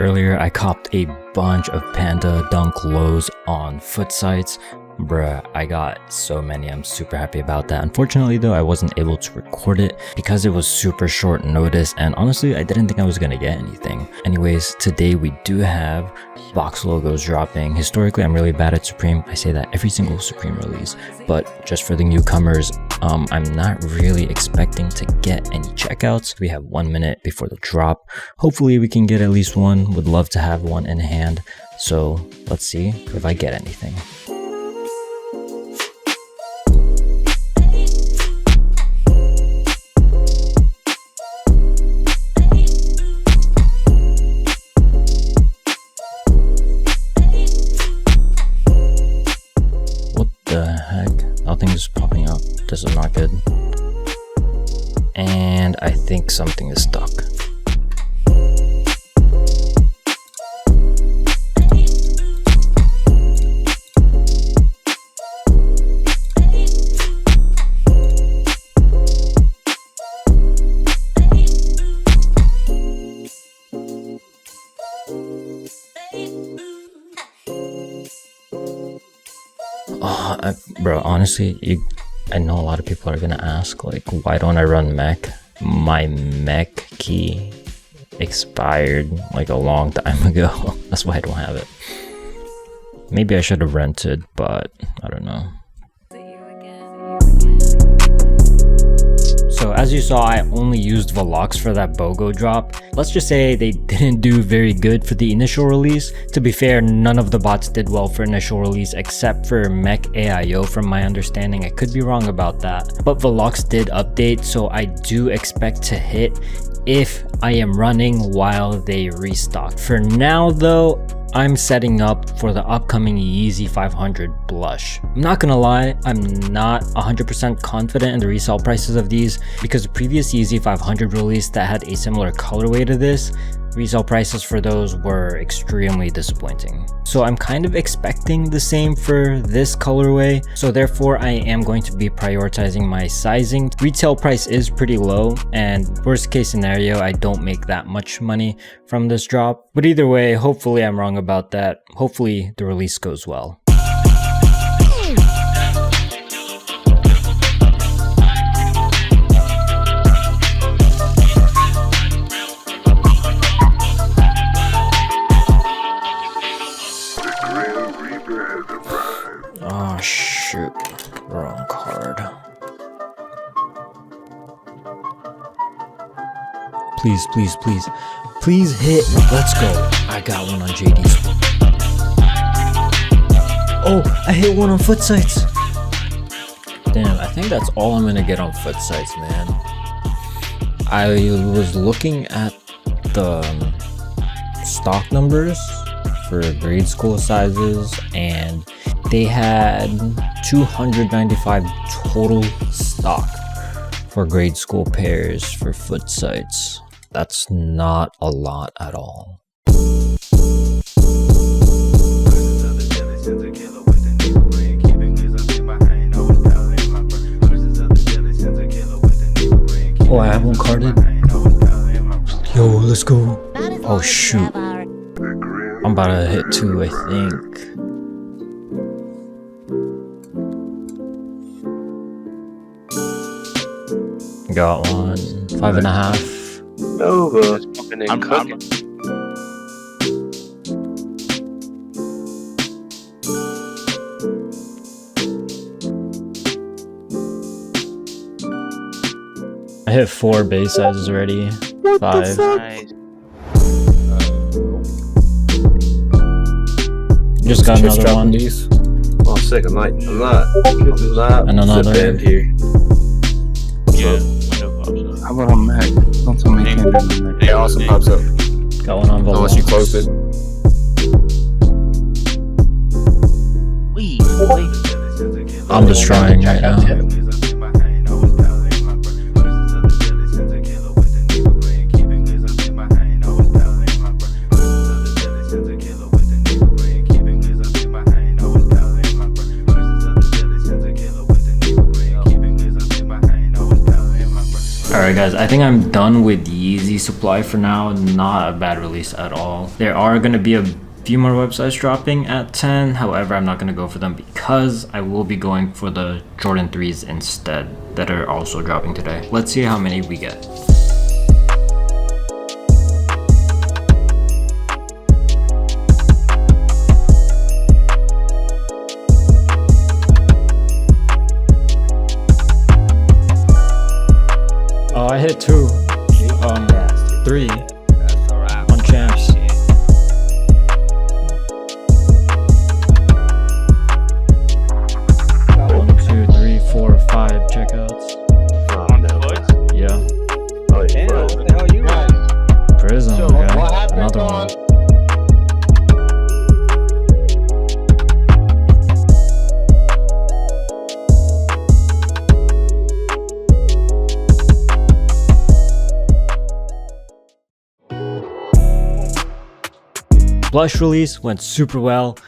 earlier, I copped a bunch of Panda Dunk lows on foot sites. Bruh, I got so many. I'm super happy about that. Unfortunately though, I wasn't able to record it because it was super short notice, and honestly I didn't think I was gonna get anything. Anyways, today we do have box logos dropping. Historically, I'm really bad at Supreme. I say that every single Supreme release, but just for the newcomers, I'm not really expecting to get any checkouts. We have 1 minute before the drop. Hopefully we can get at least one. Would love to have one in hand, so let's see if I get anything. Nothing is popping up. This is not good. And I think something is stuck. Bro, honestly, I know a lot of people are gonna ask, like, why don't I run mech? My mech key expired like a long time ago. That's why I don't have it. Maybe I should have rented, but I don't know. So as you saw, I only used Velox for that BOGO drop. Let's just say they didn't do very good for the initial release. To be fair, none of the bots did well for initial release except for Mech AIO from my understanding. I could be wrong about that. But Velox did update, so I do expect to hit if I am running while they restock. For now though, I'm setting up for the upcoming Yeezy 500 blush. I'm not gonna lie, I'm not 100% confident in the resale prices of these because the previous Yeezy 500 release that had a similar colorway to this, resale prices for those were extremely disappointing. So I'm kind of expecting the same for this colorway, so therefore I am going to be prioritizing my sizing. Retail price is pretty low, and worst case scenario, I don't make that much money from this drop. But either way, hopefully I'm wrong about that. Hopefully the release goes well. Oh shoot, wrong card. Please, please, please, please hit. Let's go. I got one on JD's. Oh, I hit one on foot sites. Damn, I think that's all I'm gonna get on foot sites, man. I was looking at the stock numbers for grade school sizes, and they had 295 total stock for grade school pairs for foot sites. That's not a lot at all. Oh, I have one carded. Yo, let's go. Oh shoot. I'm about to hit 2, I think. Got one. 5.5. Nova. I'm cooking. I hit 4 base sizes already. 5. Nice. Just got another one. These. Oh, sick. I'm not. And another. Here. Yeah. How about on Mac? Don't tell me you can't do it on Mac. It also pops up. Got one on Velox. Unless you close it. I'm destroying right now. Alright guys, I think I'm done with Yeezy. Yeezy supply for now. Not a bad release at all. There are going to be a few more websites dropping at 10. However, I'm not going to go for them because I will be going for the Jordan 3s instead that are also dropping today. Let's see how many we get. Oh, I hit 2. 3 on champs. One, 2, 3, 4, 5 checkouts. Yeah. Oh, yeah. Damn, what the hell you guys? Prism, So, okay. what happened Another on- one. Blush release went super well.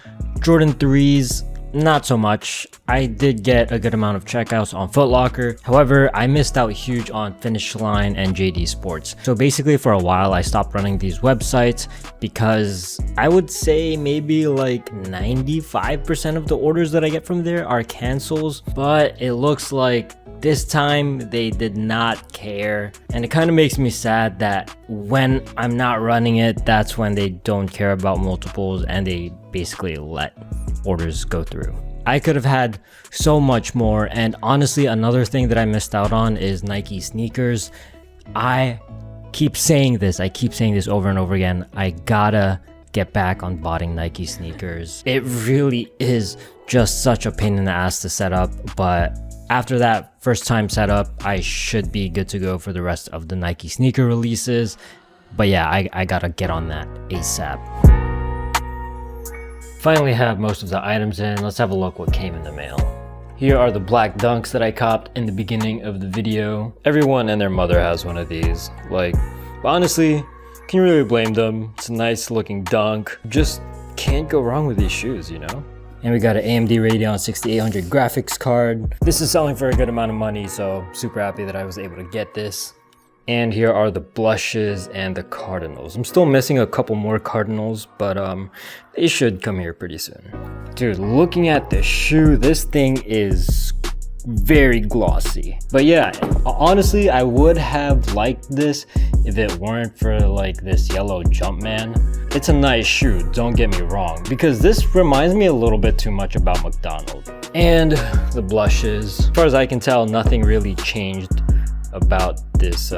Jordan 3s, not so much. I did get a good amount of checkouts on Foot Locker. However, I missed out huge on Finish Line and JD Sports. So basically for a while, I stopped running these websites because I would say maybe like 95% of the orders that I get from there are cancels. But it looks like this time they did not care, and it kind of makes me sad that when I'm not running it, that's when they don't care about multiples and they basically let orders go through. I could have had so much more, and honestly, another thing that I missed out on is Nike sneakers. I keep saying this over and over again. I gotta get back on botting Nike sneakers. It really is just such a pain in the ass to set up, but after that first time setup, I should be good to go for the rest of the Nike sneaker releases. But yeah, I gotta get on that ASAP. Finally have most of the items in. Let's have a look what came in the mail. Here are the black dunks that I copped in the beginning of the video. Everyone and their mother has one of these. Like, but honestly, can you really blame them? It's a nice looking dunk. Just can't go wrong with these shoes, you know? And we got an AMD Radeon 6800 graphics card. This is selling for a good amount of money, so super happy that I was able to get this. And here are the blushes and the Cardinals. I'm still missing a couple more Cardinals, but they should come here pretty soon. Dude, looking at the shoe, this thing is very glossy. But yeah, honestly, I would have liked this if it weren't for like this yellow Jumpman. It's a nice shoe, don't get me wrong, because this reminds me a little bit too much about McDonald's. And the blushes, as far as I can tell, nothing really changed about this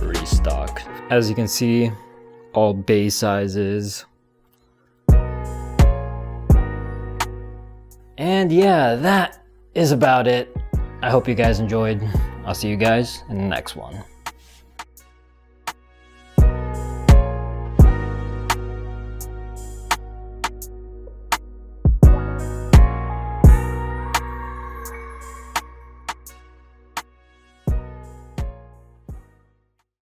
restock. As you can see, all base sizes. And yeah, that is about it. I hope you guys enjoyed. I'll see you guys in the next one.